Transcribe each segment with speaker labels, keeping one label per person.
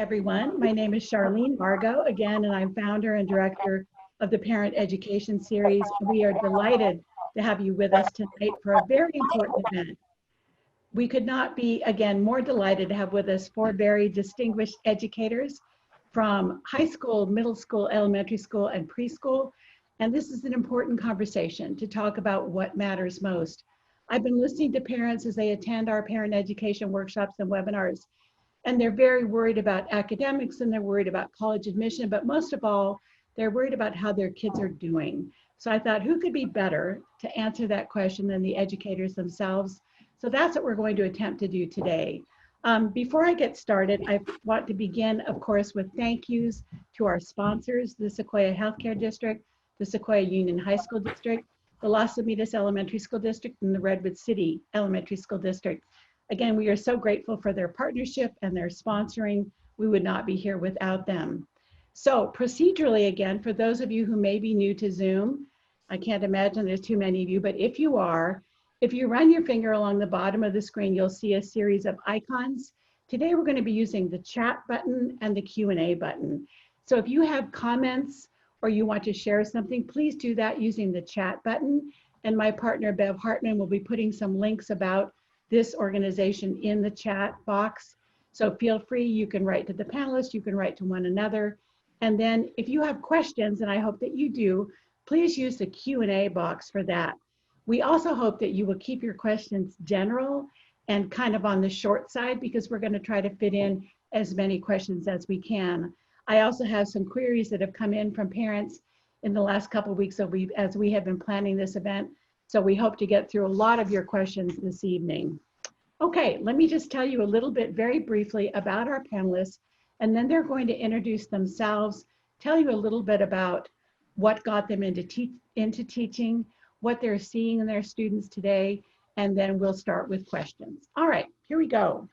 Speaker 1: everyone. My name is Charlene Margot again, and I'm founder and director of the Parent Education Series. We are delighted to have you with us tonight for a very important event. We could not be, again, more delighted to have with us four very distinguished educators from high school, middle school, elementary school, and preschool. And this is an important conversation to talk about what matters most. I've been listening to parents as they attend our parent education workshops and webinars, and they're very worried about academics and they're worried about college admission, but most of all, they're worried about how their kids are doing. So I thought, who could be better to answer that question than the educators themselves? So that's what we're going to attempt to do today. Before I get started, I want to begin, of course, with thank yous to our sponsors, the Sequoia Healthcare District, the Sequoia Union High School District, the Las Lomitas Elementary School District, and the Redwood City Elementary School District. Again, we are so grateful for their partnership and their sponsoring. We would not be here without them. So procedurally, again, for those of you who may be new to Zoom, I can't imagine there's too many of you, but if you are, if you run your finger along the bottom of the screen, you'll see a series of icons. Today, we're going to be using the chat button and the Q&A button. So if you have comments or you want to share something, please do that using the chat button. And my partner, Bev Hartman, will be putting some links about this organization in the chat box. So feel free, you can write to the panelists, you can write to one another. And then if you have questions, and I hope that you do, please use the Q&A box for that. We also hope that you will keep your questions general and kind of on the short side, because we're going to try to fit in as many questions as we can. I also have some queries that have come in from parents in the last couple of weeks as we have been planning this event. So we hope to get through a lot of your questions this evening. Okay, let me just tell you a little bit very briefly about our panelists, and then they're going to introduce themselves, tell you a little bit about what got them into teaching, what they're seeing in their students today, and then we'll start with questions. All right, here we go.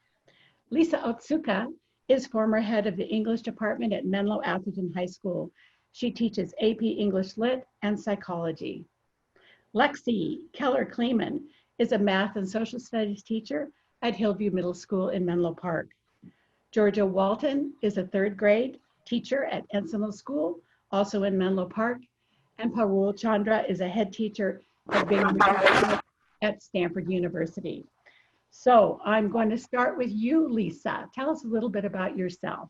Speaker 1: Lisa Otsuka is former head of the English department at Menlo-Atherton High School. She teaches AP English Lit and Psychology. Lexi Keller-Kleeman is a math and social studies teacher at Hillview Middle School in Menlo Park. Georgia Walton is a third grade teacher at Encinal School, also in Menlo Park. And Parul Chandra is a head teacher at Stanford University. So I'm going to start with you, Lisa. Tell us a little bit about yourself.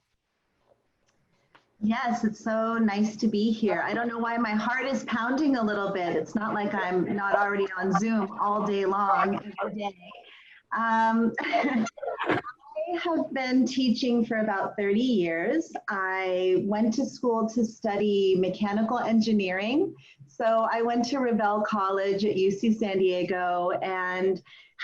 Speaker 2: Yes, it's so nice to be here. I don't know why my heart is pounding a little bit. It's not like I'm not already on Zoom all day long, every day. I have been teaching for about 30 years. I went to school to study mechanical engineering. So I went to Revelle College at UC San Diego and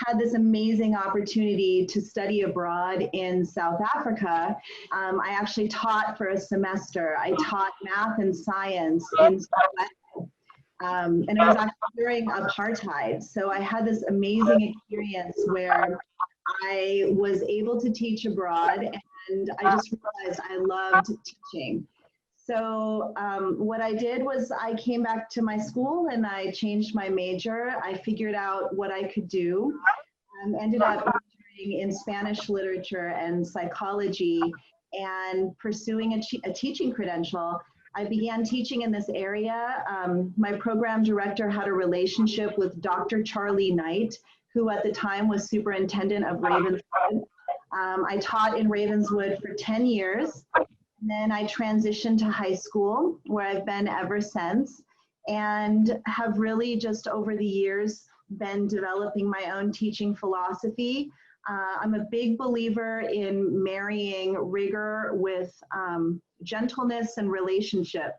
Speaker 2: had this amazing opportunity to study abroad in South Africa. I actually taught for a semester. I taught math and science in South Africa. And it was actually during apartheid. So I had this amazing experience where I was able to teach abroad, and I just realized I loved teaching. So what I did was I came back to my school and I changed my major. I figured out what I could do. Ended up majoring in Spanish literature and psychology and pursuing a teaching credential. I began teaching in this area. My program director had a relationship with Dr. Charlie Knight, who at the time was superintendent of Ravenswood. I taught in Ravenswood for 10 years. And then I transitioned to high school, where I've been ever since, and have really just over the years been developing my own teaching philosophy. I'm a big believer in marrying rigor with gentleness and relationship.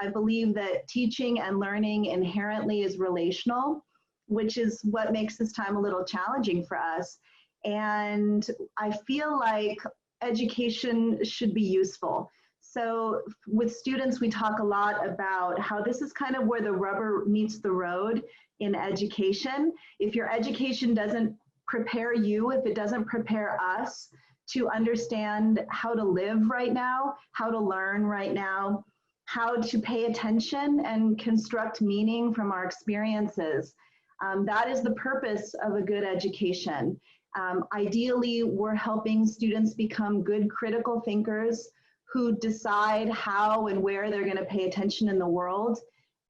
Speaker 2: I believe that teaching and learning inherently is relational, which is what makes this time a little challenging for us. And I feel like education should be useful. So with students, we talk a lot about how this is kind of where the rubber meets the road in education. If your education doesn't prepare you, if it doesn't prepare us to understand how to live right now, how to learn right now, how to pay attention and construct meaning from our experiences, that is the purpose of a good education. Ideally, we're helping students become good critical thinkers who decide how and where they're going to pay attention in the world.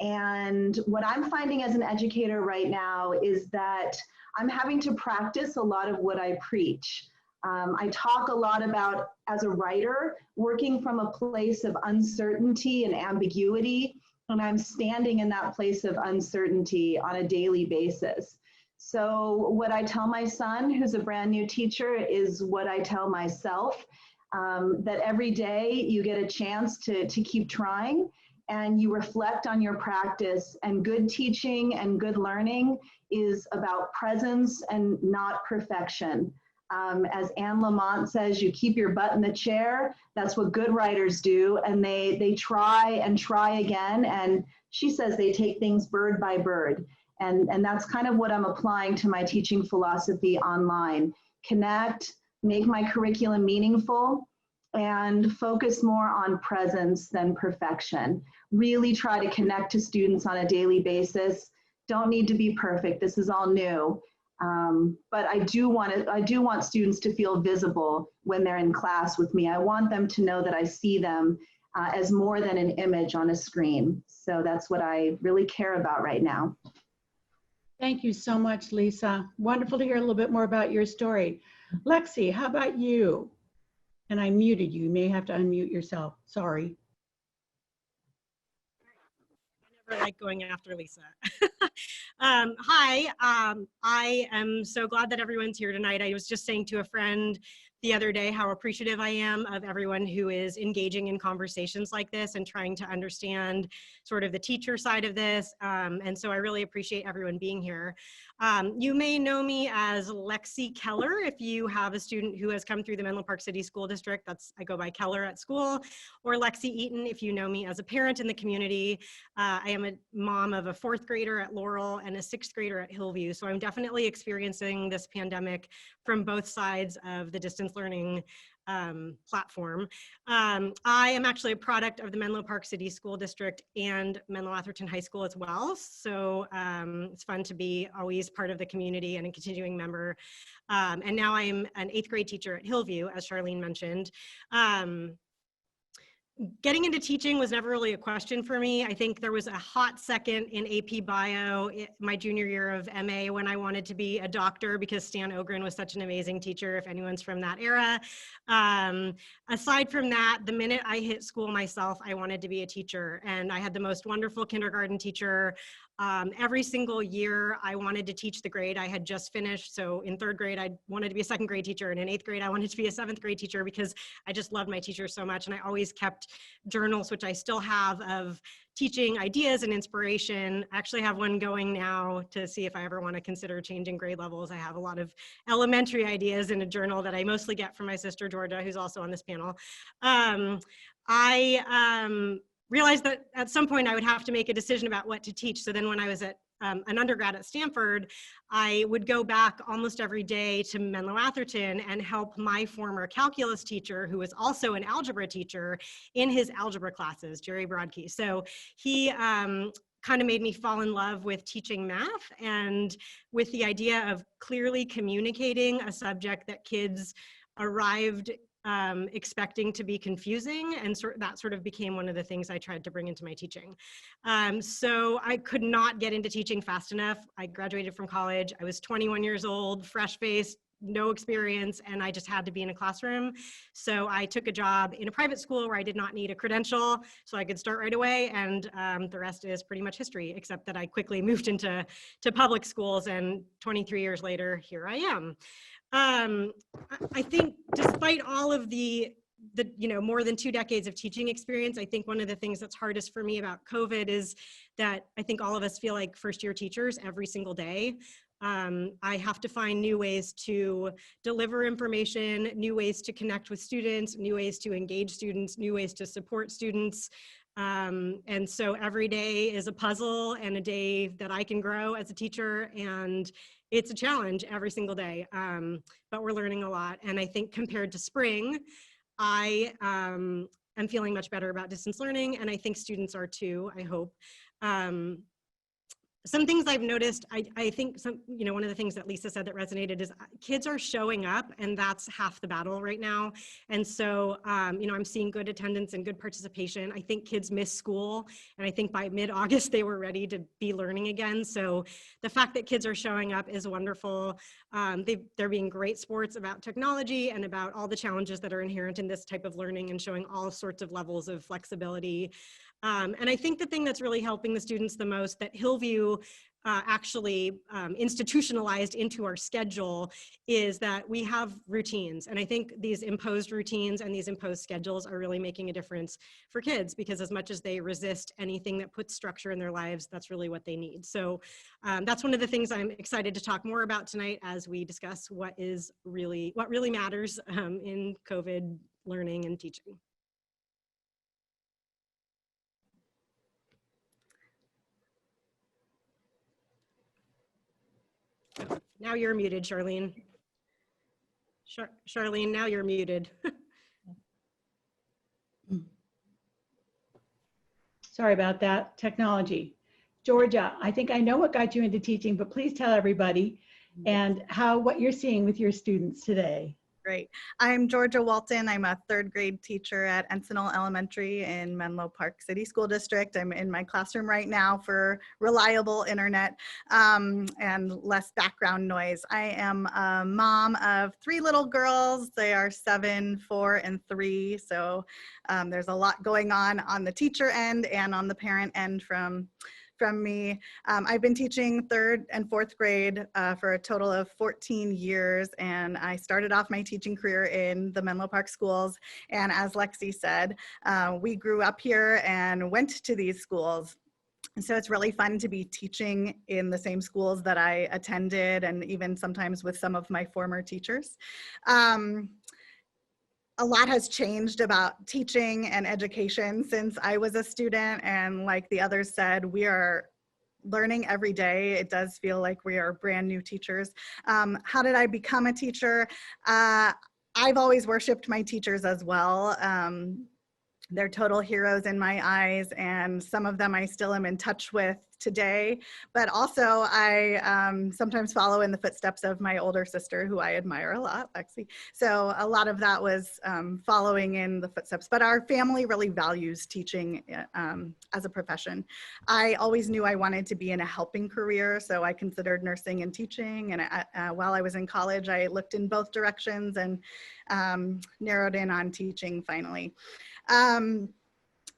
Speaker 2: And what I'm finding as an educator right now is that I'm having to practice a lot of what I preach. I talk a lot about, as a writer, working from a place of uncertainty and ambiguity, and I'm standing in that place of uncertainty on a daily basis. So what I tell my son, who's a brand new teacher, is what I tell myself, that every day you get a chance to keep trying, and you reflect on your practice, and good teaching and good learning is about presence and not perfection. As Anne Lamott says, you keep your butt in the chair. That's what good writers do, and they try and try again, and she says they take things bird by bird. And that's kind of what I'm applying to my teaching philosophy online. Connect, make my curriculum meaningful, and focus more on presence than perfection. Really try to connect to students on a daily basis. Don't need to be perfect. This is all new. But I do want students to feel visible when they're in class with me. I want them to know that I see them as more than an image on a screen. So that's what I really care about right now.
Speaker 1: Thank you so much, Lisa. Wonderful to hear a little bit more about your story. Lexi, how about you? And I muted you. You may have to unmute yourself. Sorry.
Speaker 3: I never like going after Lisa. Hi, I am so glad that everyone's here tonight. I was just saying to a friend the other day how appreciative I am of everyone who is engaging in conversations like this and trying to understand sort of the teacher side of this. And so I really appreciate everyone being here. You may know me as Lexi Keller if you have a student who has come through the Menlo Park City School District. I go by Keller at school, or Lexi Eaton if you know me as a parent in the community. I am a mom of a 4th grader at Laurel and a 6th grader at Hillview. So I'm definitely experiencing this pandemic from both sides of the distance learning platform. I am actually a product of the Menlo Park City School District and Menlo-Atherton High School as well. So it's fun to be always part of the community and a continuing member. And now I'm an 8th grade teacher at Hillview, as Charlene mentioned. Getting into teaching was never really a question for me. I think there was a hot second in AP Bio my junior year of MA when I wanted to be a doctor because Stan Ogren was such an amazing teacher, if anyone's from that era. Aside from that, the minute I hit school myself, I wanted to be a teacher, and I had the most wonderful kindergarten teacher. Every single year I wanted to teach the grade I had just finished. So in 3rd grade, I wanted to be a 2nd grade teacher, and in 8th grade, I wanted to be a 7th grade teacher because I just loved my teachers so much. And I always kept journals, which I still have, of teaching ideas and inspiration. I actually have one going now to see if I ever want to consider changing grade levels. I have a lot of elementary ideas in a journal that I mostly get from my sister, Georgia, who's also on this panel. I realized that at some point I would have to make a decision about what to teach. So then when I was at an undergrad at Stanford, I would go back almost every day to Menlo-Atherton and help my former calculus teacher, who was also an algebra teacher, in his algebra classes, Jerry Broadkey. So he kind of made me fall in love with teaching math and with the idea of clearly communicating a subject that kids arrived expecting to be confusing, and that sort of became one of the things I tried to bring into my teaching. So I could not get into teaching fast enough. I graduated from college. I was 21 years old, fresh-faced, no experience, and I just had to be in a classroom. So I took a job in a private school where I did not need a credential, so I could start right away, and the rest is pretty much history, except that I quickly moved into public schools, and 23 years later, here I am. I think despite all of the more than 2 decades of teaching experience, I think one of the things that's hardest for me about COVID is that I think all of us feel like first-year teachers every single day. I have to find new ways to deliver information, new ways to connect with students, new ways to engage students, new ways to support students. And so every day is a puzzle and a day that I can grow as a teacher, and it's a challenge every single day, but we're learning a lot. And I think compared to spring, I am feeling much better about distance learning, and I think students are too, I hope. some things I've noticed, I think one of the things that Lisa said that resonated is kids are showing up, and that's half the battle right now. And so, I'm seeing good attendance and good participation. I think kids miss school, and I think by mid-August they were ready to be learning again. So the fact that kids are showing up is wonderful. They're being great sports about technology and about all the challenges that are inherent in this type of learning, and showing all sorts of levels of flexibility. And I think the thing that's really helping the students the most that Hillview actually institutionalized into our schedule is that we have routines. And I think these imposed routines and these imposed schedules are really making a difference for kids, because as much as they resist anything that puts structure in their lives, that's really what they need. So that's one of the things I'm excited to talk more about tonight as we discuss what really matters in COVID learning and teaching. Now you're muted, Charlene. Charlene, now you're muted.
Speaker 1: Sorry about that, technology. Georgia, I think I know what got you into teaching, but please tell everybody and what you're seeing with your students today.
Speaker 4: Great. I'm Georgia Walton. I'm a 3rd grade teacher at Encinal Elementary in Menlo Park City School District. I'm in my classroom right now for reliable internet and less background noise. I am a mom of 3 little girls. They are 7, 4, and 3. So there's a lot going on the teacher end and on the parent end from me. I've been teaching 3rd and 4th grade for a total of 14 years, and I started off my teaching career in the Menlo Park schools. And as Lexi said, we grew up here and went to these schools. And so it's really fun to be teaching in the same schools that I attended, and even sometimes with some of my former teachers. A lot has changed about teaching and education since I was a student, and like the others said, we are learning every day. It does feel like we are brand new teachers. How did I become a teacher? I've always worshiped my teachers as well. They're total heroes in my eyes, and some of them I still am in touch with today. But also I sometimes follow in the footsteps of my older sister, who I admire a lot, Lexi. So a lot of that was following in the footsteps. But our family really values teaching as a profession. I always knew I wanted to be in a helping career, so I considered nursing and teaching. And while I was in college, I looked in both directions and narrowed in on teaching finally.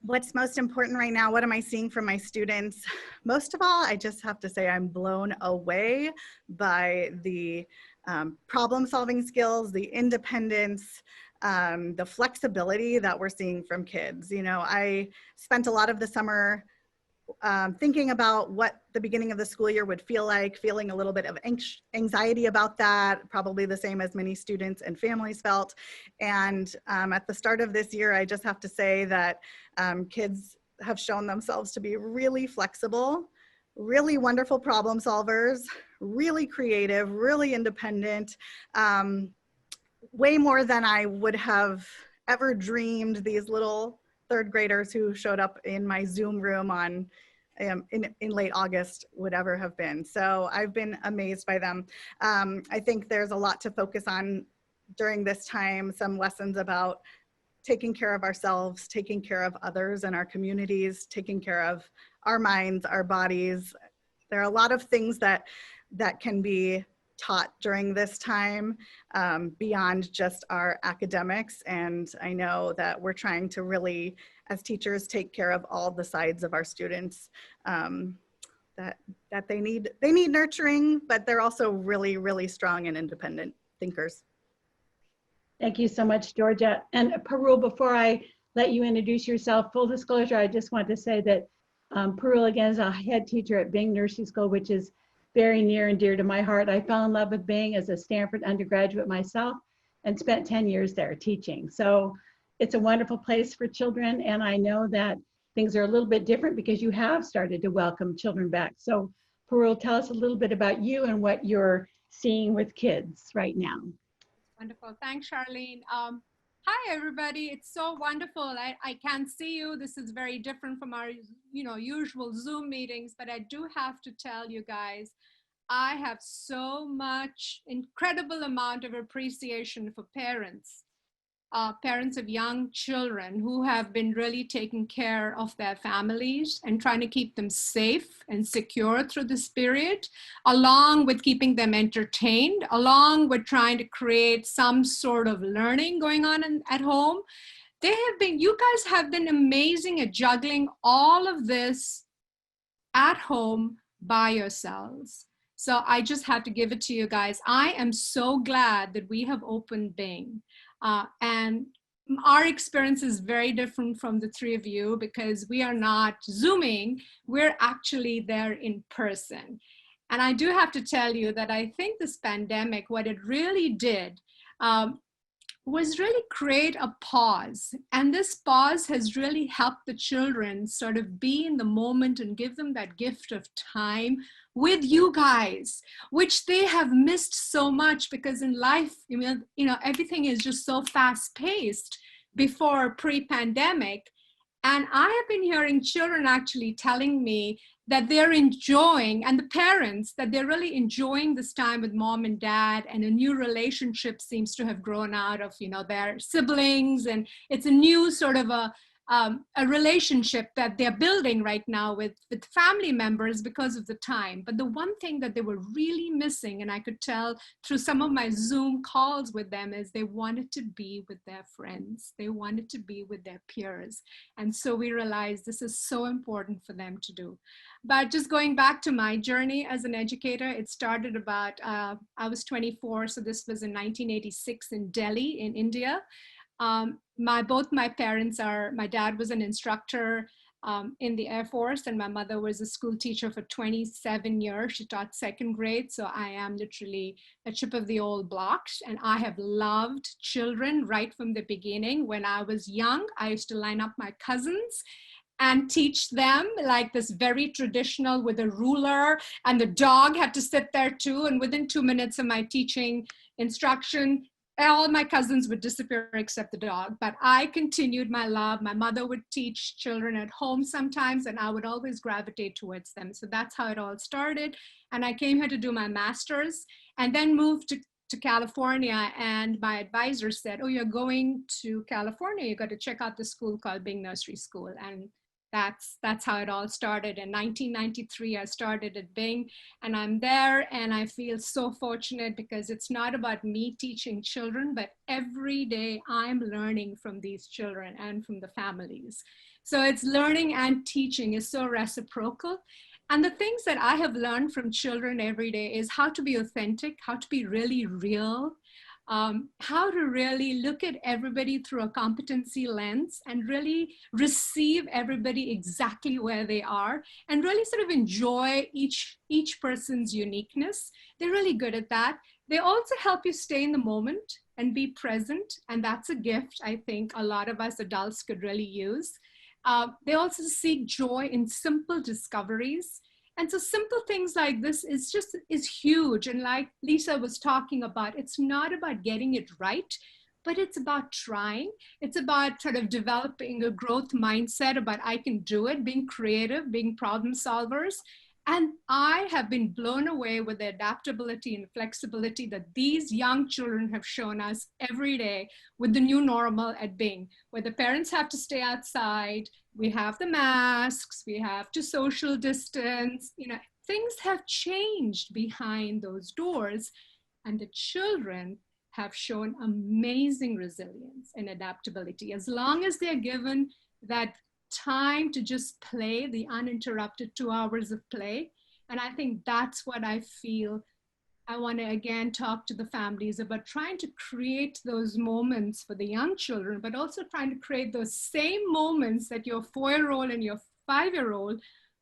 Speaker 4: What's most important right now? What am I seeing from my students? Most of all, I just have to say I'm blown away by the problem-solving skills, the independence, the flexibility that we're seeing from kids. You know, I spent a lot of the summer thinking about what the beginning of the school year would feel like, feeling a little bit of anxiety about that, probably the same as many students and families felt. And at the start of this year, I just have to say that kids have shown themselves to be really flexible, really wonderful problem solvers, really creative, really independent, way more than I would have ever dreamed these little 3rd graders who showed up in my Zoom room on in late August would ever have been. So I've been amazed by them. I think there's a lot to focus on during this time, some lessons about taking care of ourselves, taking care of others in our communities, taking care of our minds, our bodies. There are a lot of things that can be taught during this time beyond just our academics. And I know that we're trying to really, as teachers, take care of all the sides of our students that they need nurturing, but they're also really, really strong and independent thinkers.
Speaker 1: Thank you so much, Georgia. And Parul, before I let you introduce yourself, full disclosure, I just want to say that Parul, again, is a head teacher at Bing Nursery School, which is very near and dear to my heart. I fell in love with Bing as a Stanford undergraduate myself and spent 10 years there teaching. So it's a wonderful place for children. And I know that things are a little bit different because you have started to welcome children back. So Parul, tell us a little bit about you and what you're seeing with kids right now.
Speaker 5: Wonderful. Thanks, Charlene. Hi, everybody. It's so wonderful. I can't see you. This is very different from our, usual Zoom meetings, but I do have to tell you guys, I have so much incredible amount of appreciation for parents. Parents of young children who have been really taking care of their families and trying to keep them safe and secure through this period, along with keeping them entertained, along with trying to create some sort of learning going on at home. You guys have been amazing at juggling all of this at home by yourselves. So I just have to give it to you guys. I am so glad that we have opened Bing. And our experience is very different from the three of you because we are not Zooming, we're actually there in person. And I do have to tell you that I think this pandemic, what it really did was really create a pause. And this pause has really helped the children sort of be in the moment and give them that gift of time with you guys, which they have missed so much because in life, everything is just so fast paced before pre-pandemic. And I have been hearing children actually telling me that they're enjoying, and the parents, that they're really enjoying this time with mom and dad, and a new relationship seems to have grown out of, their siblings, and it's a new sort of a relationship that they're building right now with family members because of the time. But the one thing that they were really missing, and I could tell through some of my Zoom calls with them, is they wanted to be with their friends. They wanted to be with their peers. And so we realized this is so important for them to do. But just going back to my journey as an educator, it started about, I was 24, so this was in 1986 in Delhi in India. Both my parents my dad was an instructor in the Air Force, and my mother was a school teacher for 27 years. She taught second grade, so I am literally a chip of the old block. And I have loved children right from the beginning. When I was young, I used to line up my cousins and teach them like this very traditional with a ruler, and the dog had to sit there too. And within 2 minutes of my teaching instruction, all my cousins would disappear except the dog. But I continued my love. My mother would teach children at home sometimes, and I would always gravitate towards them. So that's how it all started. And I came here to do my master's and then moved to California, and my advisor said, oh, you're going to California, you got to check out the school called Bing Nursery School. And that's how it all started. In 1993, I started at Bing, and I'm there, and I feel so fortunate because it's not about me teaching children, but every day I'm learning from these children and from the families. So it's learning and teaching is so reciprocal. And the things that I have learned from children every day is how to be authentic, how to be really real, how to really look at everybody through a competency lens and really receive everybody exactly where they are and really sort of enjoy each person's uniqueness. They're really good at that. They also help you stay in the moment and be present. And that's a gift I think a lot of us adults could really use. They also seek joy in simple discoveries. And so simple things like this is huge. And like Lisa was talking about, it's not about getting it right, but it's about trying. It's about sort of developing a growth mindset about I can do it, being creative, being problem solvers. And I have been blown away with the adaptability and flexibility that these young children have shown us every day with the new normal at Bing, where the parents have to stay outside, we have the masks, we have to social distance, things have changed behind those doors, and the children have shown amazing resilience and adaptability. As long as they're given that time to just play, the uninterrupted 2 hours of play. And I think that's what I feel I want to again talk to the families about, trying to create those moments for the young children, but also trying to create those same moments that your 4-year-old and your 5-year-old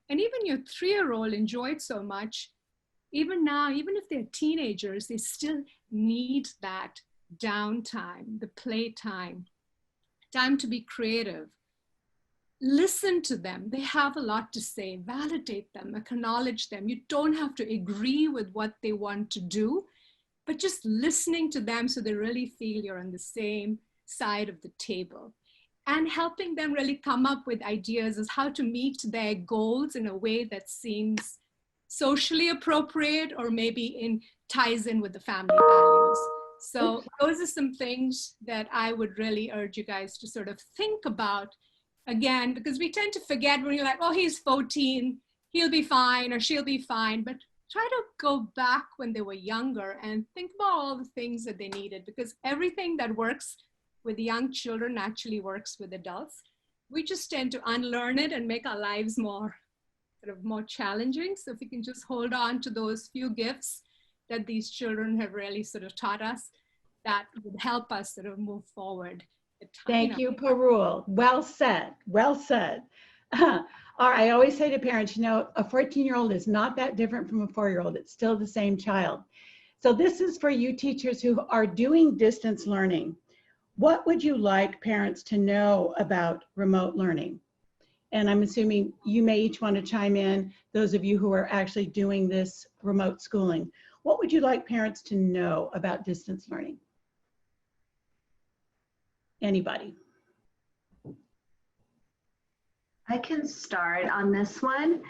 Speaker 5: and even your 3-year-old enjoyed so much. Even now, even if they're teenagers, they still need that downtime, the playtime, time to be creative. Listen to them. They have a lot to say. Validate them, acknowledge them. You don't have to agree with what they want to do, but just listening to them so they really feel you're on the same side of the table, and helping them really come up with ideas as how to meet their goals in a way that seems socially appropriate or maybe ties in with the family values. So those are some things that I would really urge you guys to sort of think about, again, because we tend to forget when you're like, oh, he's 14, he'll be fine or she'll be fine. But try to go back when they were younger and think about all the things that they needed, because everything that works with young children actually works with adults. We just tend to unlearn it and make our lives more challenging. So if we can just hold on to those few gifts that these children have really sort of taught us, that would help us sort of move forward.
Speaker 1: Thank you, Parul. Well said. Well said. I always say to parents, you know, a 14-year-old is not that different from a 4-year-old. It's still the same child. So this is for you teachers who are doing distance learning. What would you like parents to know about remote learning? And I'm assuming you may each want to chime in, those of you who are actually doing this remote schooling. What would you like parents to know about distance learning? Anybody?
Speaker 2: I can start on this one.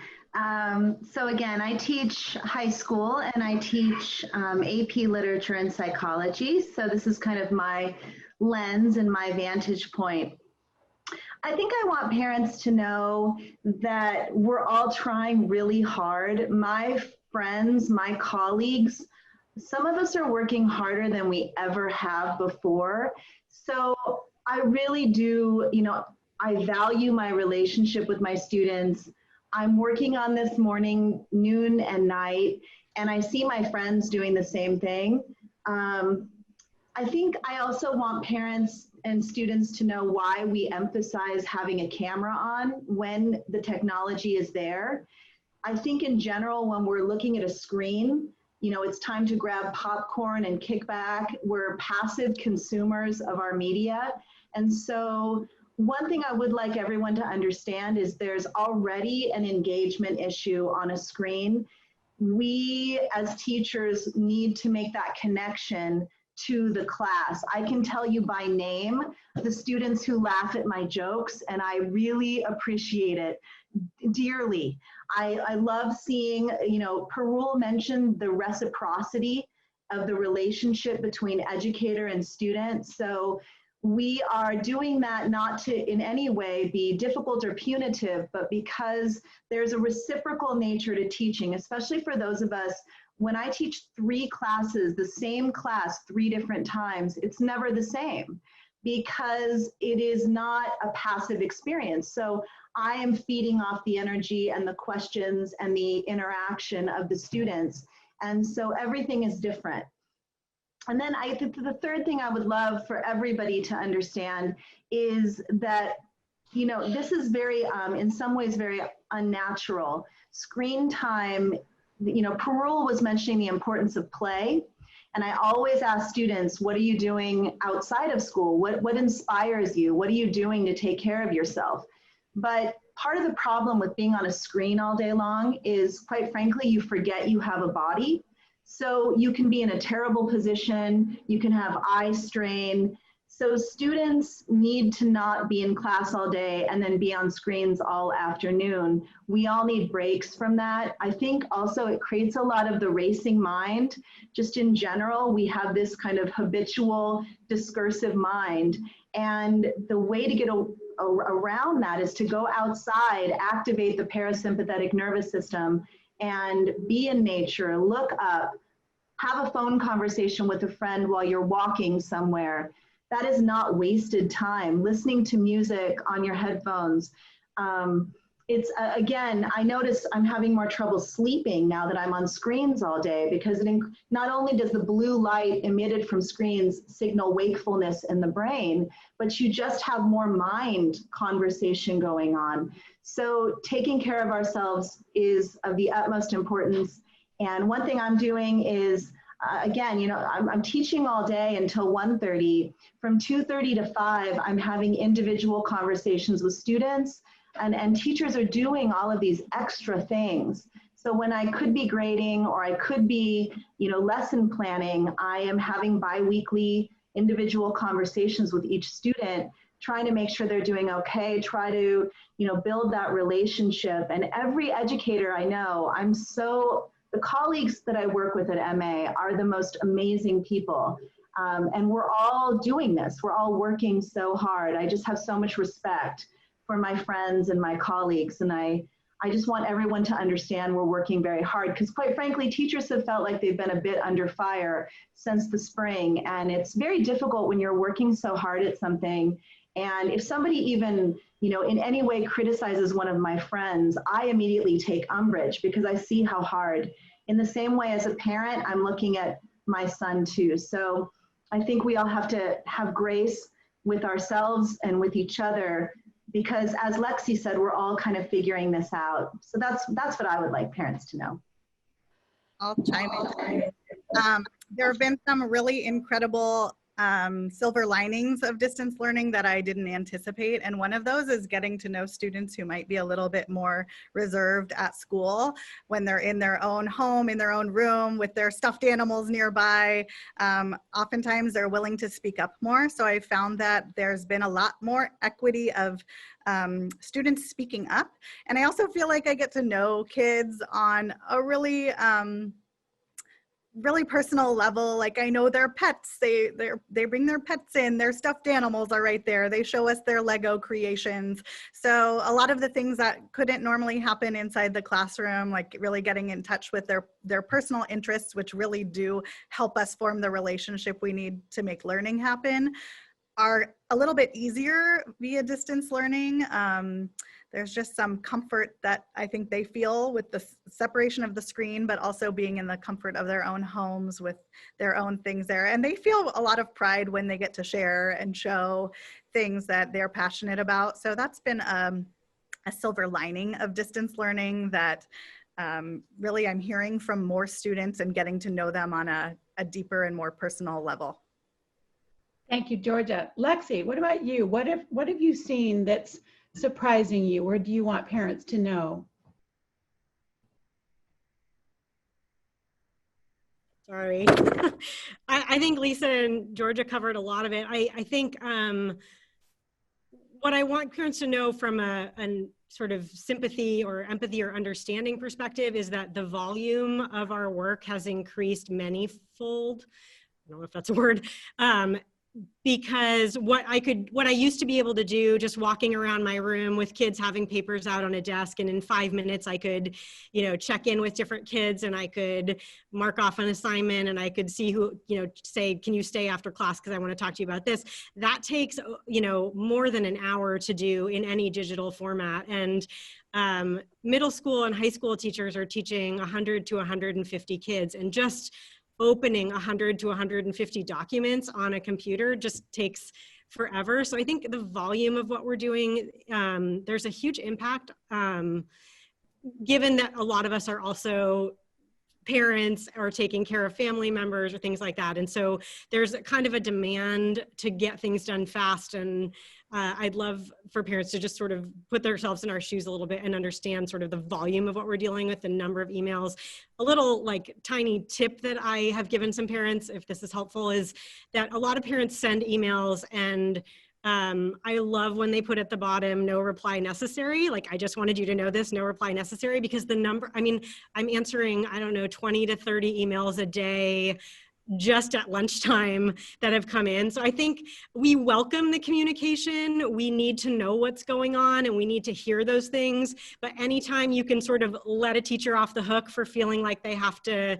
Speaker 2: So again, I teach high school and I teach AP Literature and Psychology. So this is kind of my lens and my vantage point. I think I want parents to know that we're all trying really hard. My friends, my colleagues, some of us are working harder than we ever have before. So I really do, you know, I value my relationship with my students. I'm working on this morning, noon and night, and I see my friends doing the same thing. I think I also want parents and students to know why we emphasize having a camera on when the technology is there. I think in general, when we're looking at a screen, you know, it's time to grab popcorn and kick back. We're passive consumers of our media. And so one thing I would like everyone to understand is there's already an engagement issue on a screen. We as teachers need to make that connection to the class. I can tell you by name the students who laugh at my jokes, and I really appreciate it dearly. I love seeing, you know, Parul mentioned the reciprocity of the relationship between educator and student. So we are doing that not to in any way be difficult or punitive, but because there's a reciprocal nature to teaching, especially for those of us. When I teach 3 classes, the same class 3 different times, it's never the same because it is not a passive experience. So I am feeding off the energy and the questions and the interaction of the students. And so everything is different. And then I think the third thing I would love for everybody to understand is that, you know, this is very, in some ways, very unnatural. Screen time, you know, Parul was mentioning the importance of play. And I always ask students, what are you doing outside of school? What inspires you? What are you doing to take care of yourself? But part of the problem with being on a screen all day long is, quite frankly, you forget you have a body. So you can be in a terrible position, you can have eye strain. So students need to not be in class all day and then be on screens all afternoon. We all need breaks from that. I think also it creates a lot of the racing mind. Just in general, we have this kind of habitual discursive mind. And the way to get around that is to go outside, activate the parasympathetic nervous system, and be in nature, look up, have a phone conversation with a friend while you're walking somewhere. That is not wasted time. Listening to music on your headphones. It's, again, I notice I'm having more trouble sleeping now that I'm on screens all day, because not only does the blue light emitted from screens signal wakefulness in the brain, but you just have more mind conversation going on. So taking care of ourselves is of the utmost importance. And one thing I'm doing is, again, you know, I'm teaching all day until 1:30. From 2:30 to 5, I'm having individual conversations with students, and teachers are doing all of these extra things. So when I could be grading or I could be, you know, lesson planning, I am having bi-weekly individual conversations with each student, trying to make sure they're doing okay, try to, build that relationship. And every educator I know, the colleagues that I work with at MA are the most amazing people. And we're all doing this. We're all working so hard. I just have so much respect for my friends and my colleagues. And I just want everyone to understand we're working very hard, because quite frankly, teachers have felt like they've been a bit under fire since the spring. And it's very difficult when you're working so hard at something. And if somebody even, in any way criticizes one of my friends, I immediately take umbrage because I see how hard. In the same way as a parent, I'm looking at my son too. So I think we all have to have grace with ourselves and with each other, because as Lexi said, we're all kind of figuring this out. So that's what I would like parents to know.
Speaker 4: I'll chime in. There have been some really incredible silver linings of distance learning that I didn't anticipate. And one of those is getting to know students who might be a little bit more reserved at school when they're in their own home, in their own room with their stuffed animals nearby. Oftentimes they're willing to speak up more. So I found that there's been a lot more equity of students speaking up. And I also feel like I get to know kids on a really personal level. Like I know their pets, they bring their pets in, their stuffed animals are right there. They show us their Lego creations. So a lot of the things that couldn't normally happen inside the classroom, like really getting in touch with their personal interests, which really do help us form the relationship we need to make learning happen, are a little bit easier via distance learning. There's just some comfort that I think they feel with the separation of the screen, but also being in the comfort of their own homes with their own things there. And they feel a lot of pride when they get to share and show things that they're passionate about. So that's been a silver lining of distance learning that really I'm hearing from more students and getting to know them on a deeper and more personal level.
Speaker 1: Thank you, Georgia. Lexi, what about you? What have you seen that's surprising you, or do you want parents to know?
Speaker 3: Sorry. I think Lisa and Georgia covered a lot of it. I think what I want parents to know from a sort of sympathy or empathy or understanding perspective is that the volume of our work has increased manyfold. I don't know if that's a word. Because what I used to be able to do, just walking around my room with kids having papers out on a desk, and in 5 minutes I could, check in with different kids, and I could mark off an assignment, and I could see who, say, can you stay after class because I want to talk to you about this. That takes, more than an hour to do in any digital format. And middle school and high school teachers are teaching 100 to 150 kids, and just opening 100 to 150 documents on a computer just takes forever. So I think the volume of what we're doing, there's a huge impact, given that a lot of us are also parents or taking care of family members or things like that. And so there's kind of a demand to get things done fast. And I'd love for parents to just sort of put themselves in our shoes a little bit and understand sort of the volume of what we're dealing with, the number of emails. A little tiny tip that I have given some parents, if this is helpful, is that a lot of parents send emails, and I love when they put at the bottom, no reply necessary. I just wanted you to know this, no reply necessary, because I'm answering, 20 to 30 emails a day just at lunchtime that have come in. So I think we welcome the communication. We need to know what's going on, and we need to hear those things. But anytime you can sort of let a teacher off the hook for feeling like they have to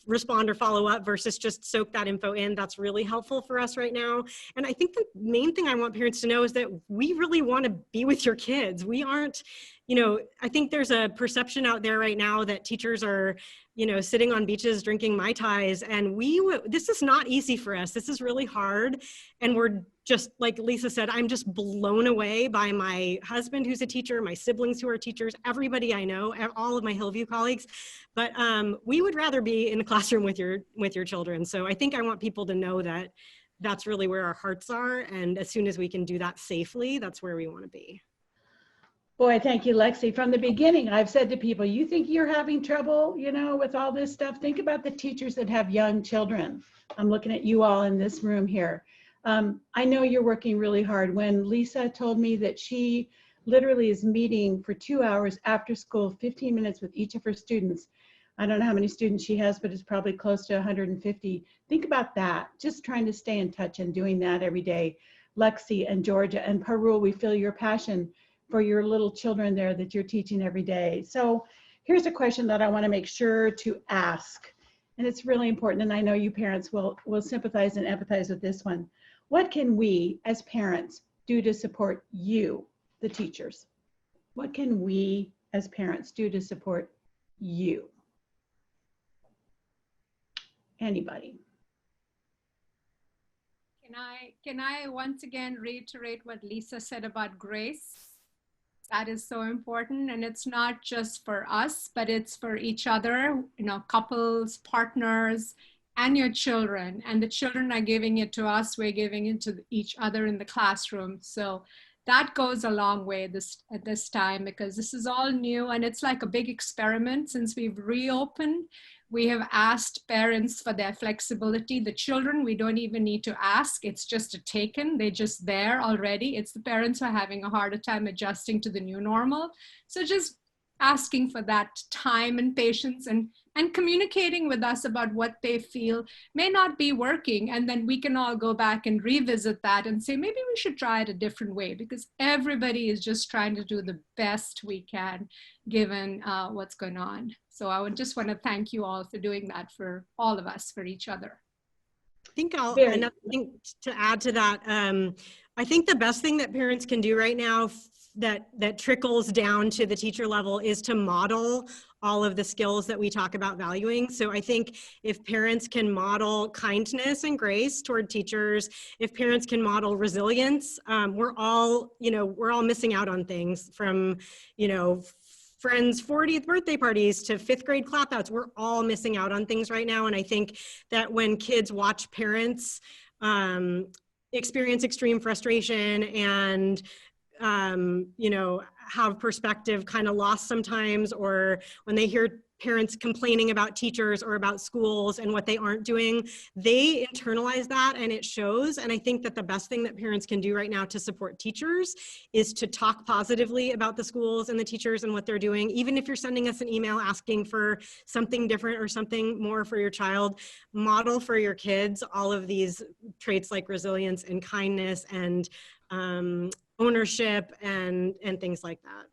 Speaker 3: respond or follow up versus just soak that info in, that's really helpful for us right now. And I think the main thing I want parents to know is that we really want to be with your kids. We aren't, I think there's a perception out there right now that teachers are, sitting on beaches drinking Mai Tais, and this is not easy for us. This is really hard. And we're just, like Lisa said, I'm just blown away by my husband who's a teacher, my siblings who are teachers, everybody I know, all of my Hillview colleagues. But we would rather be in the classroom with your children. So I think I want people to know that that's really where our hearts are. And as soon as we can do that safely, that's where we want to be.
Speaker 1: Boy, thank you, Lexi. From the beginning, I've said to people, you think you're having trouble, you know, with all this stuff? Think about the teachers that have young children. I'm looking at you all in this room here. I know you're working really hard. When Lisa told me that she literally is meeting for 2 hours after school, 15 minutes with each of her students. I don't know how many students she has, but it's probably close to 150. Think about that, just trying to stay in touch and doing that every day. Lexi and Georgia and Parul, we feel your passion for your little children there that you're teaching every day. So here's a question that I want to make sure to ask, and it's really important, and I know you parents will sympathize and empathize with this one. What can we as parents do to support you, the teachers? What can we as parents do to support you? Anybody?
Speaker 5: Can I once again reiterate what Lisa said about grace? That is so important, and it's not just for us, but it's for each other, you know, couples, partners, and your children. And the children are giving it to us, we're giving it to each other in the classroom. So that goes a long way at this time, because this is all new, and it's like a big experiment. Since we've reopened, we have asked parents for their flexibility. The children, we don't even need to ask. It's just a taken. They're just there already. It's the parents who are having a harder time adjusting to the new normal. So just asking for that time and patience and communicating with us about what they feel may not be working. And then we can all go back and revisit that and say, maybe we should try it a different way, because everybody is just trying to do the best we can given what's going on. So I would just want to thank you all for doing that for all of us, for each other.
Speaker 3: I think another thing to add to that, I think the best thing that parents can do right now that trickles down to the teacher level is to model all of the skills that we talk about valuing. So I think if parents can model kindness and grace toward teachers, if parents can model resilience, we're all missing out on things, from, you know, friends' 40th birthday parties to 5th grade clapouts. We're all missing out on things right now. And I think that when kids watch parents experience extreme frustration and you know, have perspective kind of lost sometimes, or when they hear parents complaining about teachers or about schools and what they aren't doing, they internalize that and it shows. And I think that the best thing that parents can do right now to support teachers is to talk positively about the schools and the teachers and what they're doing. Even if you're sending us an email asking for something different or something more for your child, model for your kids all of these traits like resilience and kindness and ownership and things like that.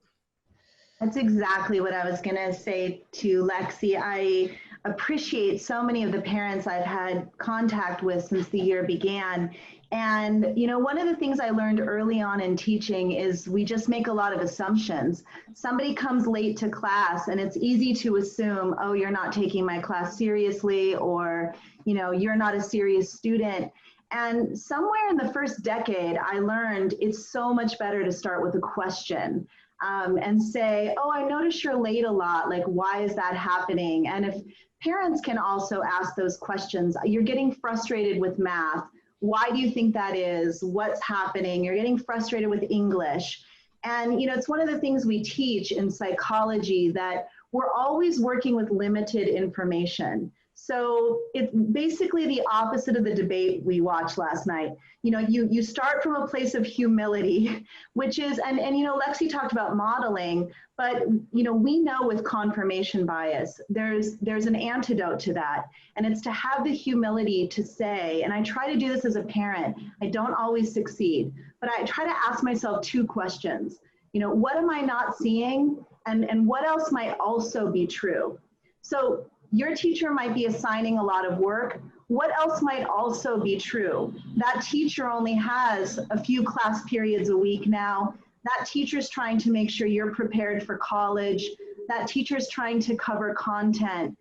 Speaker 2: That's exactly what I was going to say to Lexi. I appreciate so many of the parents I've had contact with since the year began. And, you know, one of the things I learned early on in teaching is we just make a lot of assumptions. Somebody comes late to class and it's easy to assume, oh, you're not taking my class seriously, or, you know, you're not a serious student. And somewhere in the first decade, I learned it's so much better to start with a question. And say, oh, I notice you're late a lot. Like, why is that happening? And if parents can also ask those questions, you're getting frustrated with math. Why do you think that is? What's happening? You're getting frustrated with English. And, you know, it's one of the things we teach in psychology, that we're always working with limited information. So it's basically the opposite of the debate we watched last night. You know, you start from a place of humility, which is, and you know, Lexi talked about modeling, but, you know, we know with confirmation bias, there's an antidote to that. And it's to have the humility to say, and I try to do this as a parent, I don't always succeed, but I try to ask myself 2 questions. You know, what am I not seeing? And what else might also be true? So your teacher might be assigning a lot of work. What else might also be true? That teacher only has a few class periods a week now. That teacher's trying to make sure you're prepared for college. That teacher's trying to cover content.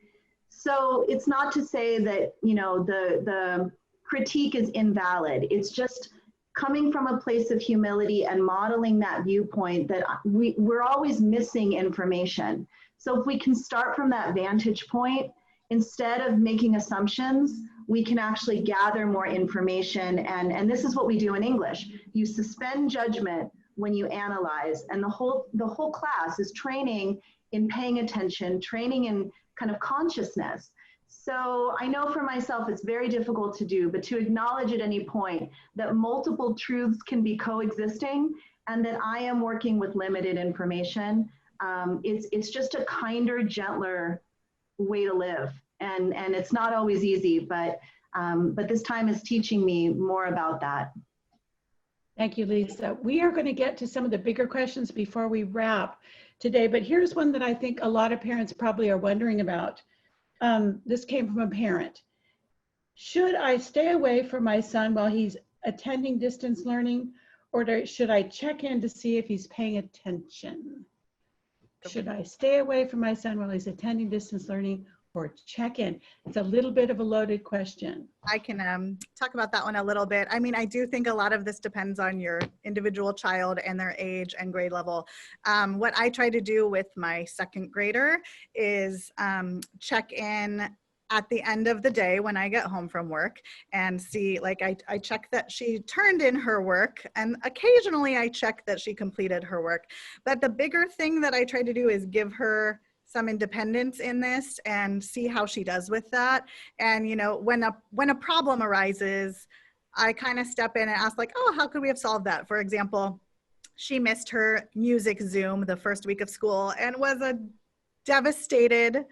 Speaker 2: So it's not to say that, you know, the critique is invalid. It's just coming from a place of humility and modeling that viewpoint that we're always missing information. So if we can start from that vantage point, instead of making assumptions, we can actually gather more information. And this is what we do in English. You suspend judgment, when you analyze. And the whole class is training in paying attention, training in kind of consciousness. So I know for myself, it's very difficult to do, but to acknowledge at any point that multiple truths can be coexisting and that I am working with limited information, it's just a kinder, gentler way to live. And it's not always easy, but this time is teaching me more about that.
Speaker 1: Thank you, Lisa. We are going to get to some of the bigger questions before we wrap today, but here's one that I think a lot of parents probably are wondering about. This came from a parent. Should I stay away from my son while he's attending distance learning, or should I check in to see if he's paying attention? Should I stay away from my son while he's attending distance learning, or check in? It's a little bit of a loaded question.
Speaker 4: I can talk about that one a little bit. I mean, I do think a lot of this depends on your individual child and their age and grade level. What I try to do with my second grader is check in at the end of the day when I get home from work and see, like I check that she turned in her work, and occasionally I check that she completed her work. But the bigger thing that I try to do is give her some independence in this and see how she does with that. And you know, when a problem arises, I kind of step in and ask, like, oh, how could we have solved that? For example, she missed her music Zoom the first week of school and was a devastated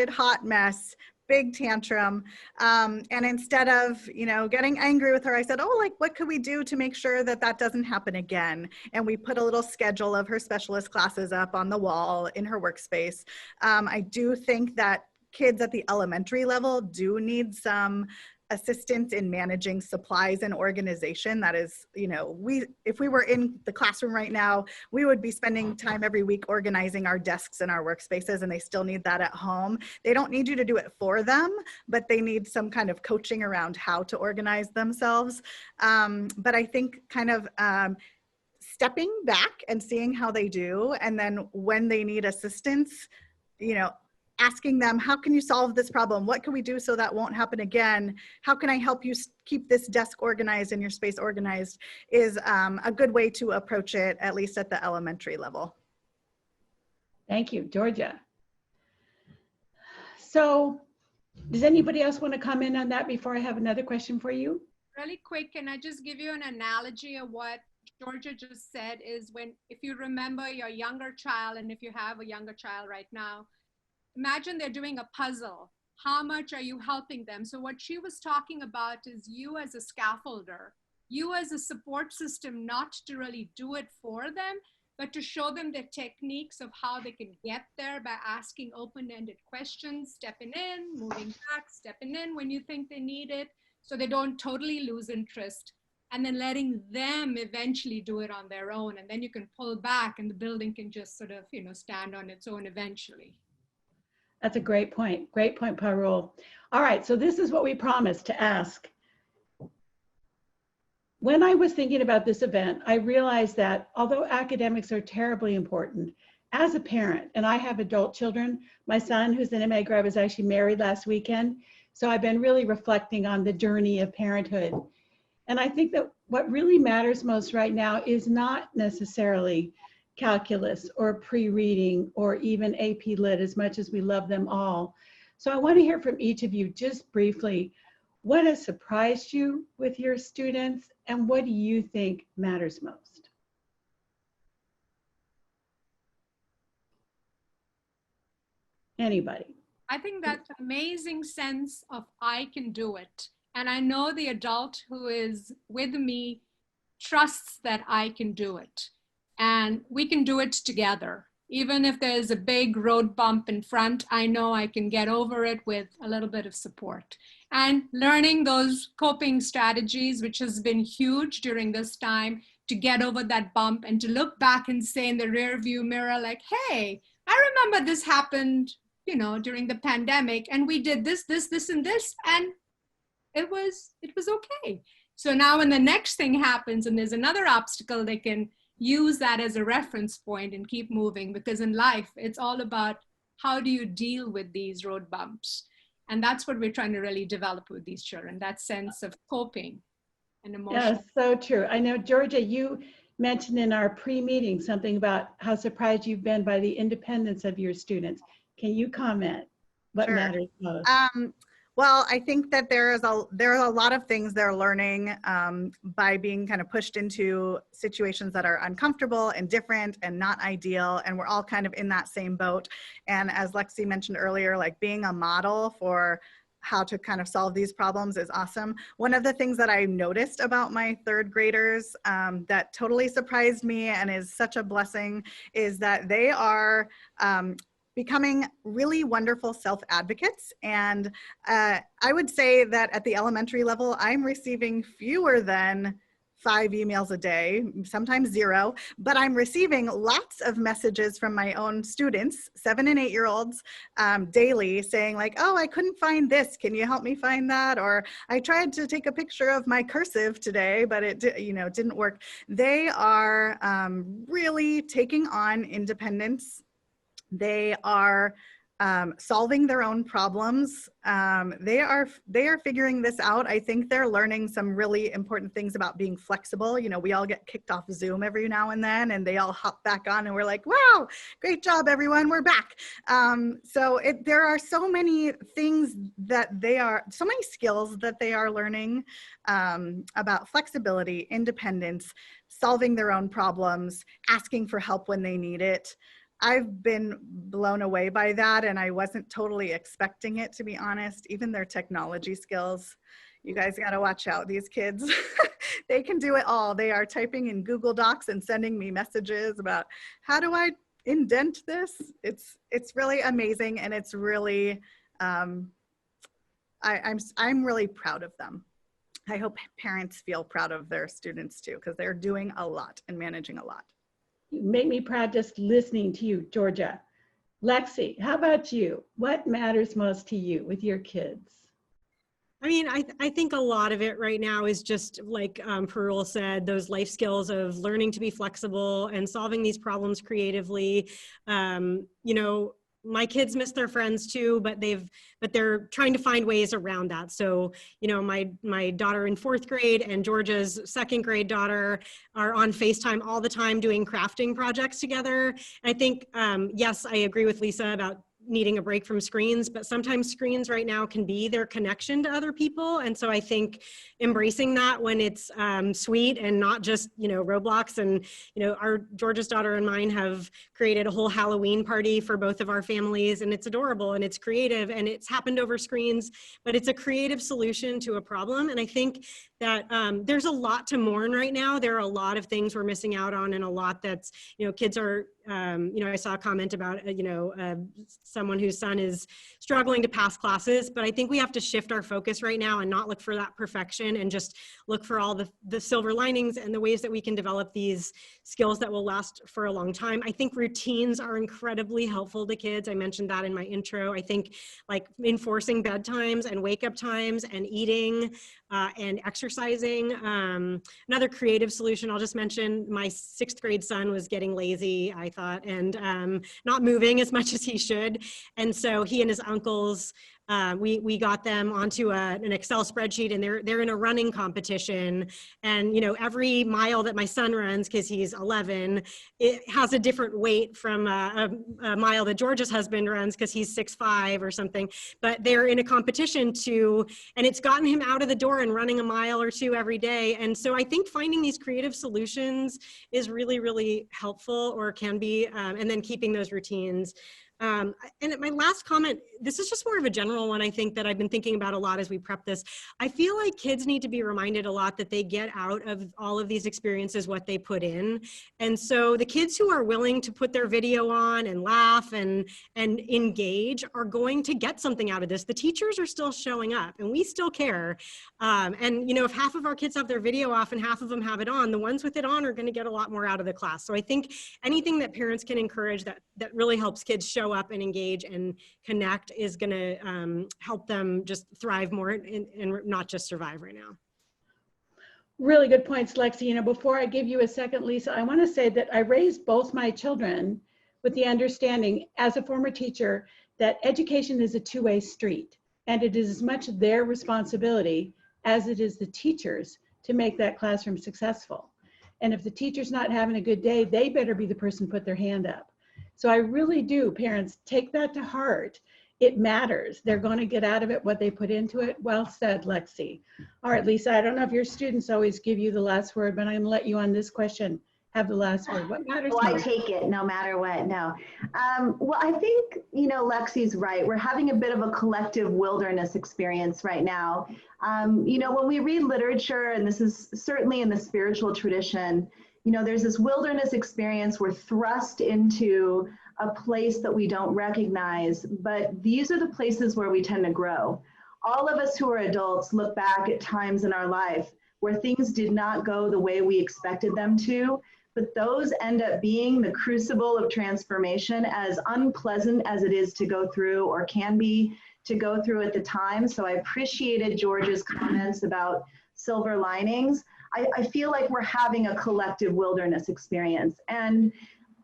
Speaker 4: hot mess, big tantrum. And instead of, you know, getting angry with her, I said, oh, like, what could we do to make sure that that doesn't happen again? And we put a little schedule of her specialist classes up on the wall in her workspace. I do think that kids at the elementary level do need some assistance in managing supplies and organization. That is, you know, if we were in the classroom right now, we would be spending time every week organizing our desks and our workspaces, and they still need that at home. They don't need you to do it for them, but they need some kind of coaching around how to organize themselves. But I think kind of stepping back and seeing how they do, and then when they need assistance, you know, asking them, how can you solve this problem? What can we do so that won't happen again? How can I help you keep this desk organized and your space organized is a good way to approach it, at least at the elementary level.
Speaker 1: Thank you, Georgia. So does anybody else want to comment on that before I have another question for you?
Speaker 5: Really quick, can I just give you an analogy of what Georgia just said is if you remember your younger child, and if you have a younger child right now, imagine they're doing a puzzle. How much are you helping them? So what she was talking about is you as a scaffolder, you as a support system, not to really do it for them, but to show them the techniques of how they can get there by asking open-ended questions, stepping in, moving back, stepping in when you think they need it, so they don't totally lose interest, and then letting them eventually do it on their own. And then you can pull back and the building can just sort of, you know, stand on its own eventually.
Speaker 1: That's a great point. Great point, Parul. All right, so this is what we promised to ask. When I was thinking about this event, I realized that although academics are terribly important, as a parent, and I have adult children, my son who's an MA grad was actually married last weekend, so I've been really reflecting on the journey of parenthood. And I think that what really matters most right now is not necessarily calculus or pre-reading or even AP Lit, as much as we love them all. So I want to hear from each of you just briefly, what has surprised you with your students and what do you think matters most? Anybody?
Speaker 5: I think that amazing sense of I can do it. And I know the adult who is with me trusts that I can do it. And we can do it together. Even if there's a big road bump in front, I know I can get over it with a little bit of support. And learning those coping strategies, which has been huge during this time, to get over that bump and to look back and say in the rear view mirror, like, hey, I remember this happened, you know, during the pandemic, and we did this, this, this, and this, and it was okay. So now when the next thing happens and there's another obstacle, they can use that as a reference point and keep moving, because in life, it's all about how do you deal with these road bumps? And that's what we're trying to really develop with these children, that sense of coping and emotion.
Speaker 1: Yes, so true. I know, Georgia, you mentioned in our pre-meeting something about how surprised you've been by the independence of your students. Can you comment? What
Speaker 4: Sure.
Speaker 1: matters most?
Speaker 4: Well, I think that there are a lot of things they're learning by being kind of pushed into situations that are uncomfortable and different and not ideal, and we're all kind of in that same boat. And as Lexi mentioned earlier, like being a model for how to kind of solve these problems is awesome. One of the things that I noticed about my third graders that totally surprised me and is such a blessing is that they are becoming really wonderful self-advocates. And I would say that at the elementary level, I'm receiving fewer than 5 emails a day, sometimes 0, but I'm receiving lots of messages from my own students, 7 and 8-year-olds, daily saying like, oh, I couldn't find this. Can you help me find that? Or I tried to take a picture of my cursive today, but it didn't work. They are really taking on independence. They are solving their own problems. They are figuring this out. I think they're learning some really important things about being flexible. You know, we all get kicked off Zoom every now and then, and they all hop back on, and we're like, wow, great job, everyone, we're back. So there are so many things that so many skills that they are learning about flexibility, independence, solving their own problems, asking for help when they need it. I've been blown away by that, and I wasn't totally expecting it, to be honest. Even their technology skills, you guys got to watch out. These kids, they can do it all. They are typing in Google Docs and sending me messages about how do I indent this. It's really amazing, and it's really I'm really proud of them. I hope parents feel proud of their students too, because they're doing a lot and managing a lot.
Speaker 1: You make me proud just listening to you, Georgia. Lexi, how about you? What matters most to you with your kids?
Speaker 3: I mean, I think a lot of it right now is just like Parul said, those life skills of learning to be flexible and solving these problems creatively. You know, my kids miss their friends too, but they're trying to find ways around that. So, you know, my daughter in 4th grade and Georgia's 2nd grade daughter are on FaceTime all the time doing crafting projects together. And I think, yes, I agree with Lisa about needing a break from screens, but sometimes screens right now can be their connection to other people. And so I think embracing that when it's sweet and not just, you know, Roblox. And, you know, our Georgia's daughter and mine have created a whole Halloween party for both of our families, and it's adorable and it's creative and it's happened over screens, but it's a creative solution to a problem. And I think that there's a lot to mourn right now. There are a lot of things we're missing out on, and a lot that's, you know, kids are, you know, I saw a comment about, you know, someone whose son is struggling to pass classes, but I think we have to shift our focus right now and not look for that perfection and just look for all the silver linings and the ways that we can develop these skills that will last for a long time. I think routines are incredibly helpful to kids. I mentioned that in my intro. I think like enforcing bedtimes and wake up times and eating and exercising. Another creative solution I'll just mention, my 6th grade son was getting lazy, I thought, and not moving as much as he should. And so he and his uncles, we got them onto an Excel spreadsheet, and they're in a running competition. And, you know, every mile that my son runs, because he's 11, it has a different weight from a mile that Georgia's husband runs because he's 6'5" or something. But they're in a competition and it's gotten him out of the door and running a mile or 2 every day. And so I think finding these creative solutions is really, really helpful, or can be, and then keeping those routines. And my last comment, this is just more of a general one, I think, that I've been thinking about a lot as we prep this. I feel like kids need to be reminded a lot that they get out of all of these experiences what they put in. And so the kids who are willing to put their video on and laugh and engage are going to get something out of this. The teachers are still showing up, and we still care. And, you know, if half of our kids have their video off and half of them have it on, the ones with it on are going to get a lot more out of the class. So I think anything that parents can encourage that really helps kids show up and engage and connect is going to help them just thrive more and not just survive right now.
Speaker 1: Really good points, Lexi. You know, before I give you a second, Lisa, I want to say that I raised both my children with the understanding, as a former teacher, that education is a two-way street, and it is as much their responsibility as it is the teachers to make that classroom successful. And if the teacher's not having a good day, they better be the person to put their hand up. So I really do, parents, take that to heart. It matters. They're going to get out of it what they put into it. Well said, Lexi. All right, Lisa, I don't know if your students always give you the last word, but I'm going to let you on this question have the last word. What matters
Speaker 2: Oh, I
Speaker 1: most?
Speaker 2: take it no matter what. No. Well, I think, Lexi's right. We're having a bit of a collective wilderness experience right now. When we read literature, and this is certainly in the spiritual tradition, there's this wilderness experience. We're thrust into a place that we don't recognize, but these are the places where we tend to grow. All of us who are adults look back at times in our life where things did not go the way we expected them to, but those end up being the crucible of transformation, as unpleasant as it is to go through, or can be to go through at the time. So I appreciated George's comments about silver linings. I feel like we're having a collective wilderness experience. And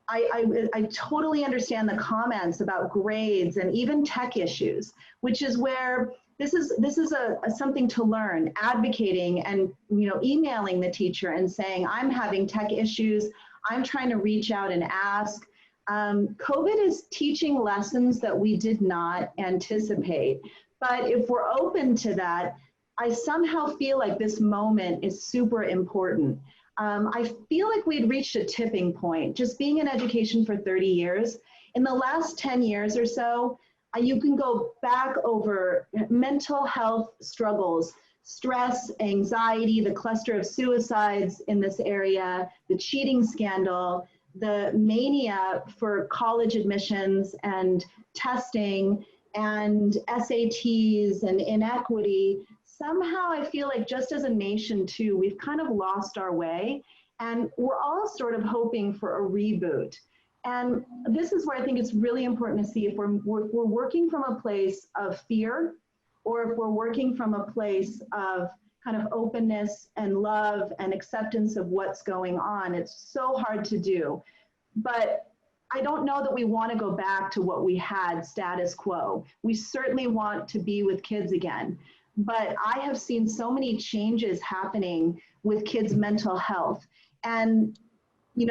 Speaker 2: I totally understand the comments about grades and even tech issues, which is where this is something to learn, advocating and emailing the teacher and saying, I'm having tech issues, I'm trying to reach out and ask. COVID is teaching lessons that we did not anticipate, but if we're open to that, I somehow feel like this moment is super important. I feel like we'd reached a tipping point. Just being in education for 30 years, in the last 10 years or so, you can go back over mental health struggles, stress, anxiety, the cluster of suicides in this area, the cheating scandal, the mania for college admissions and testing and SATs and inequity. Somehow I feel like just as a nation too, we've kind of lost our way, and we're all sort of hoping for a reboot. And this is where I think it's really important to see if we're working from a place of fear, or if we're working from a place of kind of openness and love and acceptance of what's going on. It's so hard to do. But I don't know that we want to go back to what we had, status quo. We certainly want to be with kids again. But I have seen so many changes happening with kids' mental health. And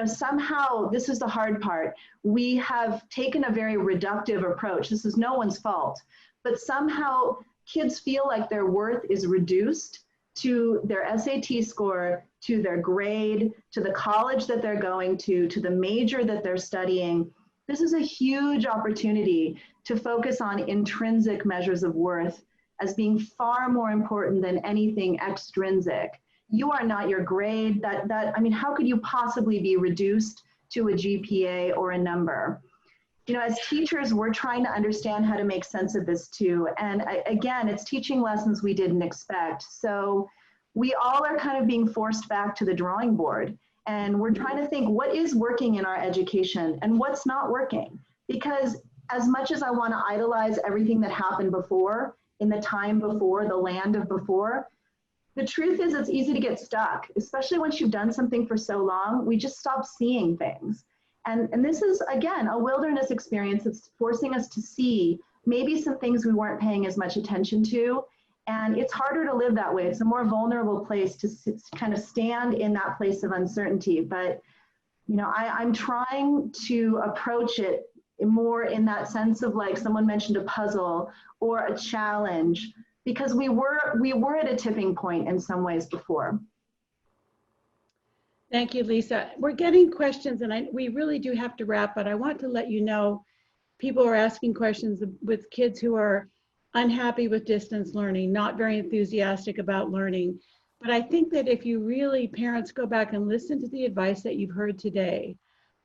Speaker 2: somehow, this is the hard part. We have taken a very reductive approach. This is no one's fault, but somehow kids feel like their worth is reduced to their SAT score, to their grade, to the college that they're going to the major that they're studying. This is a huge opportunity to focus on intrinsic measures of worth as being far more important than anything extrinsic. You are not your grade. I mean, how could you possibly be reduced to a GPA or a number? As teachers, we're trying to understand how to make sense of this too. And again, it's teaching lessons we didn't expect. So we all are kind of being forced back to the drawing board. And we're trying to think, what is working in our education and what's not working? Because as much as I want to idolize everything that happened before, in the time before, the land of before, the truth is it's easy to get stuck, especially once you've done something for so long. We just stop seeing things. And this is, again, a wilderness experience that's forcing us to see maybe some things we weren't paying as much attention to. And it's harder to live that way. It's a more vulnerable place to kind of stand in that place of uncertainty. But, I'm trying to approach it more in that sense of, like someone mentioned, a puzzle or a challenge, because we were at a tipping point in some ways before.
Speaker 1: Thank you, Lisa. We're getting questions, and we really do have to wrap, but I want to let you know people are asking questions with kids who are unhappy with distance learning, not very enthusiastic about learning. But I think that if you really, parents, go back and listen to the advice that you've heard today,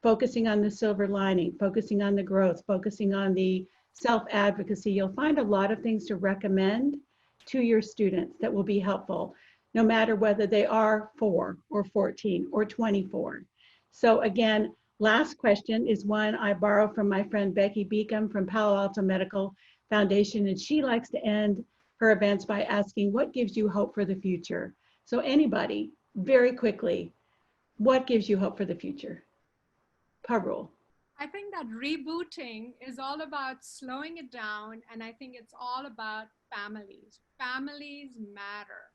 Speaker 1: focusing on the silver lining, focusing on the growth, focusing on the self-advocacy, you'll find a lot of things to recommend to your students that will be helpful, no matter whether they are 4 or 14 or 24. So again, last question is one I borrow from my friend Becky Beacom from Palo Alto Medical Foundation, and she likes to end her events by asking, what gives you hope for the future? So anybody, very quickly, what gives you hope for the future? Parul.
Speaker 5: I think that rebooting is all about slowing it down, and I think it's all about families. Families matter.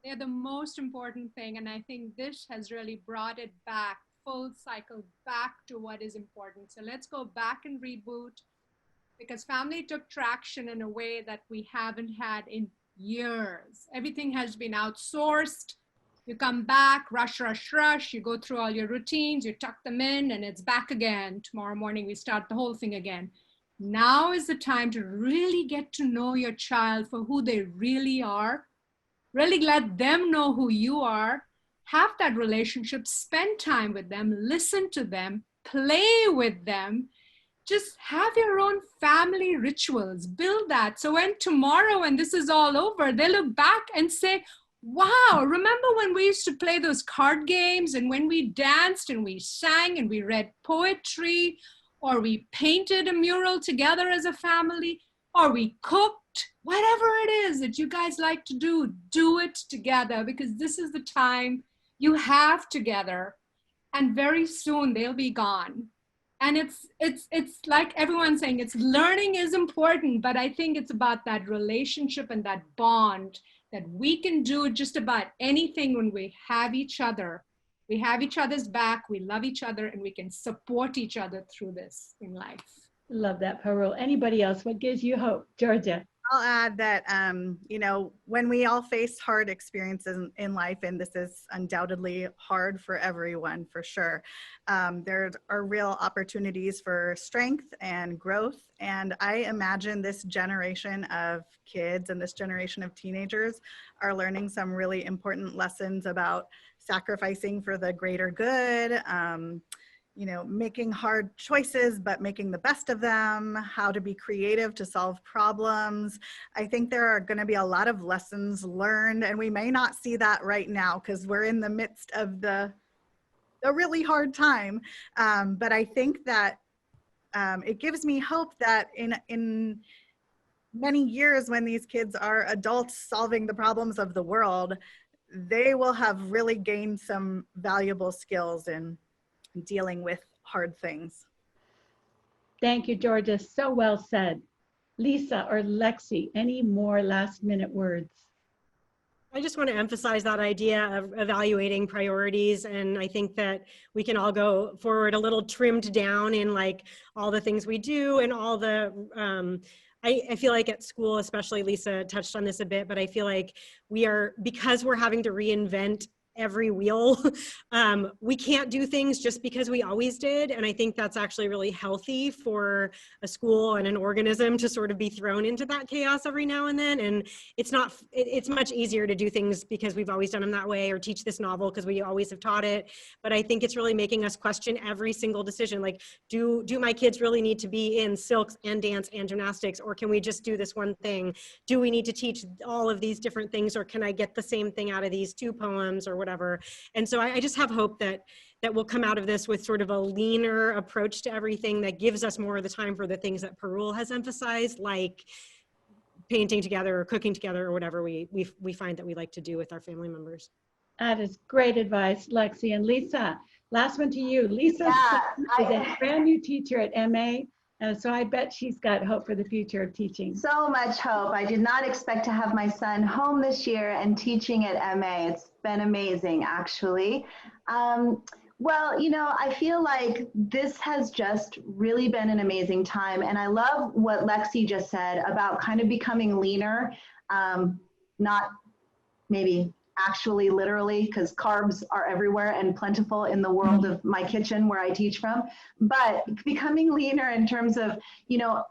Speaker 5: They're the most important thing. And I think this has really brought it back, full cycle back to what is important. So let's go back and reboot, because family took traction in a way that we haven't had in years. Everything has been outsourced. You come back, rush, rush, rush. You go through all your routines, you tuck them in, and it's back again. Tomorrow morning, we start the whole thing again. Now is the time to really get to know your child for who they really are. Really let them know who you are. Have that relationship, spend time with them, listen to them, play with them. Just have your own family rituals, build that. So when tomorrow, when this is all over, they look back and say, wow, remember when we used to play those card games and when we danced and we sang and we read poetry, or we painted a mural together as a family, or we cooked, whatever it is that you guys like to do it together, because this is the time you have together, and very soon they'll be gone. And it's like everyone's saying, it's learning is important, but I think it's about that relationship and that bond that we can do just about anything when we have each other. We have each other's back, we love each other, and we can support each other through this in life.
Speaker 1: Love that, Parul. Anybody else? What gives you hope? Georgia.
Speaker 4: I'll add that, you know, when we all face hard experiences in life, and this is undoubtedly hard for everyone, for sure, there are real opportunities for strength and growth. And I imagine this generation of kids and this generation of teenagers are learning some really important lessons about sacrificing for the greater good, you know, making hard choices, but making the best of them, how to be creative to solve problems. I think there are going to be a lot of lessons learned, and we may not see that right now because we're in the midst of a really hard time. But I think that it gives me hope that in many years, when these kids are adults solving the problems of the world, they will have really gained some valuable skills in dealing with hard things.
Speaker 1: Thank you, Georgia. So well said. Lisa or Lexi, any more last minute words?
Speaker 3: I just want to emphasize that idea of evaluating priorities. And I think that we can all go forward a little trimmed down in like all the things we do and all the, I feel like at school, especially Lisa touched on this a bit, but I feel like because we're having to reinvent every wheel, we can't do things just because we always did. And I think that's actually really healthy for a school and an organism to sort of be thrown into that chaos every now and then. And it's much easier to do things because we've always done them that way, or teach this novel because we always have taught it. But I think it's really making us question every single decision. Like, do my kids really need to be in silks and dance and gymnastics, or can we just do this one thing? Do we need to teach all of these different things, or can I get the same thing out of these 2 poems or whatever? And so I just have hope that we'll come out of this with sort of a leaner approach to everything that gives us more of the time for the things that Parul has emphasized, like painting together or cooking together or whatever we find that we like to do with our family members.
Speaker 1: That is great advice, Lexi. And Lisa, last one to you. Lisa is a brand new teacher at MA. And so I bet she's got hope for the future of teaching.
Speaker 2: So much hope. I did not expect to have my son home this year and teaching at MA. It's been amazing, actually. Well, you know, I feel like this has just really been an amazing time. And I love what Lexi just said about kind of becoming leaner, not maybe actually literally, because carbs are everywhere and plentiful in the world of my kitchen where I teach from, but becoming leaner in terms of, you know,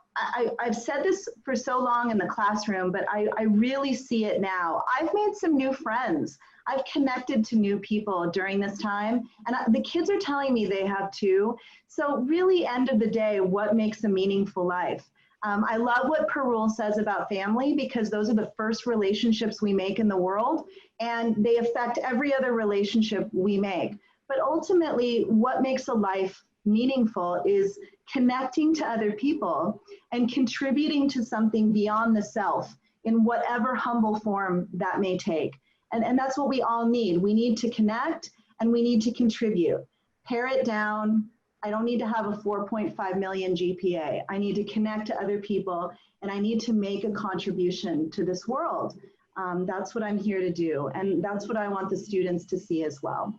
Speaker 2: I've said this for so long in the classroom, but I really see it now. I've made some new friends. I've connected to new people during this time, and the kids are telling me they have too. So really, end of the day, what makes a meaningful life? I love what Parul says about family, because those are the first relationships we make in the world, and they affect every other relationship we make. But ultimately, what makes a life meaningful is connecting to other people and contributing to something beyond the self in whatever humble form that may take. And that's what we all need. We need to connect and we need to contribute. Pare it down. I don't need to have a 4.5 million GPA. I need to connect to other people, and I need to make a contribution to this world. That's what I'm here to do. And that's what I want the students to see as well.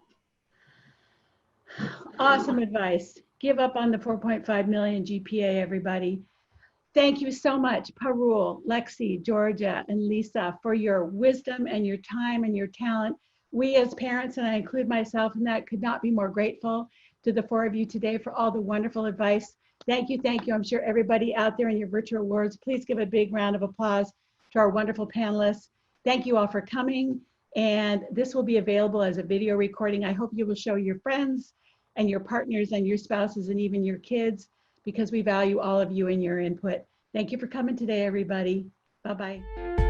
Speaker 1: Awesome advice. Give up on the 4.5 million GPA, everybody. Thank you so much, Parul, Lexi, Georgia, and Lisa, for your wisdom and your time and your talent. We as parents, and I include myself in that, could not be more grateful to the four of you today for all the wonderful advice. Thank you, thank you. I'm sure everybody out there in your virtual worlds, please give a big round of applause to our wonderful panelists. Thank you all for coming. And this will be available as a video recording. I hope you will show your friends and your partners and your spouses and even your kids, because we value all of you and your input. Thank you for coming today, everybody. Bye-bye.